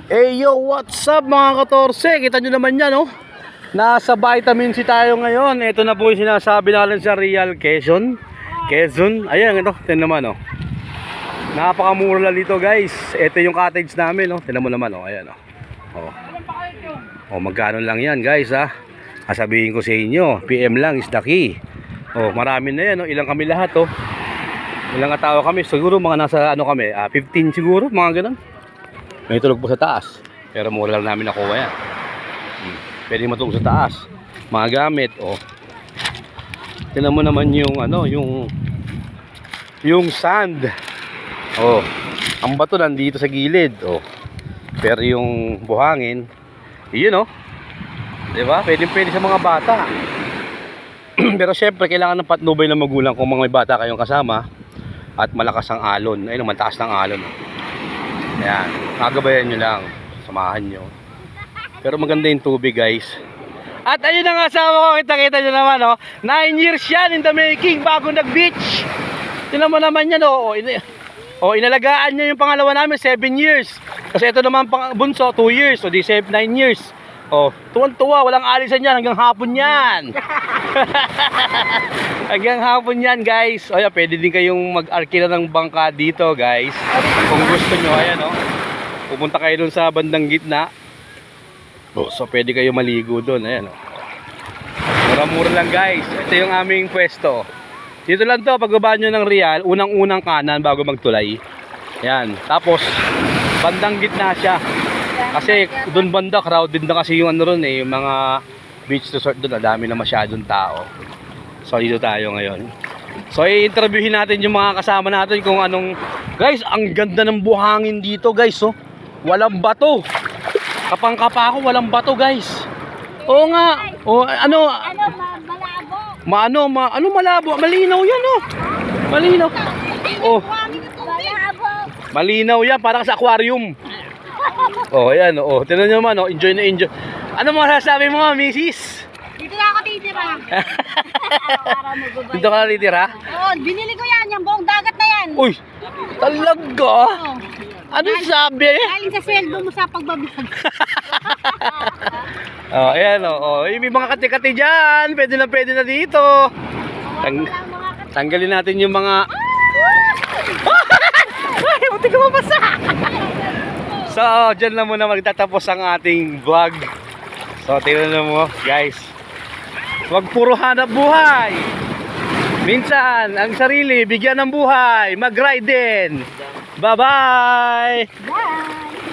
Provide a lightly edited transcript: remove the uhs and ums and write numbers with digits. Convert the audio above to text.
Hey yo, what's up mga katorse? Kita nyo naman yan, oh. Nasa vitamin C tayo ngayon. Ito na po yung sinasabi natin sa Real Quezon. Ayan, ito, tingnan naman, oh. Napakamura lang dito, guys. Ito yung cottage namin, oh. Tingnan mo naman, oh. Ayan, oh. Oh, magkano lang yan, guys, ha. Sasabihin ko sa inyo, PM lang is the key. Oh, marami na yan, oh. Ilang kami lahat, oh. Ilang katao kami? Siguro mga nasa ano kami, 15 siguro, mga ganun. May tulog po sa taas, pero mura lang namin nakuha yan. Pwede matulog sa taas. Mga gamit, oh. Tingnan mo naman yung ano, yung sand. Oh, ang bato nandito sa gilid, oh. Pero yung buhangin, yun, oh. 'Di ba? Pwede sa mga bata. Pero syempre kailangan ng patnubay ng magulang kung mga may bata kayong kasama at malakas ang alon. Ayun, mataas ng alon. Ayan, magabayan nyo lang, samahan nyo. Pero maganda yung tubig, guys. At ayun ang asawa ko, kita nyo naman, oh. 9 years yan in the making bago nag-beach. Tingnan mo naman yan, oh. Inalagaan niya yung pangalawa namin 7 years. Kasi ito naman pang bunso 2 years, so di 9 years. Oh, tuwan-tuwa, walang alisan yan hanggang hapon yan. Hanggang hapon yan, guys. O yan, pwede din kayong mag-arkila ng bangka dito, guys. Kung gusto nyo, ayan, oh. Pupunta kayo dun sa bandang gitna. Oh, so pwede kayo maligo dun, ayan, oh. Mura-mura lang, guys. Ito yung aming pwesto. Dito lang to, pagbaba nyo ng Real, unang-unang kanan bago magtulay. Ayan, tapos bandang gitna siya. Kasi doon banda, crowded na kasi yung ano ron, eh, yung mga beach resort doon, dami na masyadong tao. So dito tayo ngayon. So i-interviewin natin yung mga kasama natin kung anong, guys, ang ganda ng buhangin dito, guys, oh. Walang bato. Kapang-kapa ako, walang bato, guys. Oo nga. Oh, malabo. Malabo? Malinaw yan, oh. Malinaw. Oh. Malinaw yan, parang sa aquarium. Oh, ayan, oh. Tingnan nyo naman, oh. Enjoy na enjoy. Ano masasabi mo, misis? Dito na ako titira. Dito ka na titira? Oo, binili ko yan. Yung buong dagat na yan. Uy, talaga? Oo. Ano sabi? Galing sa sweldo mo sa pagbablog. Oh, ayan, oh. May mga kati-kati dyan. Pwede na dito. Tanggalin natin yung mga... Ay, buti ko mapasa. So, dyan lang muna magtatapos ang ating vlog. So, tingnan mo, guys. Huwag puro hanap buhay. Minsan, ang sarili, bigyan ng buhay. Mag-ride din. Bye-bye! Bye!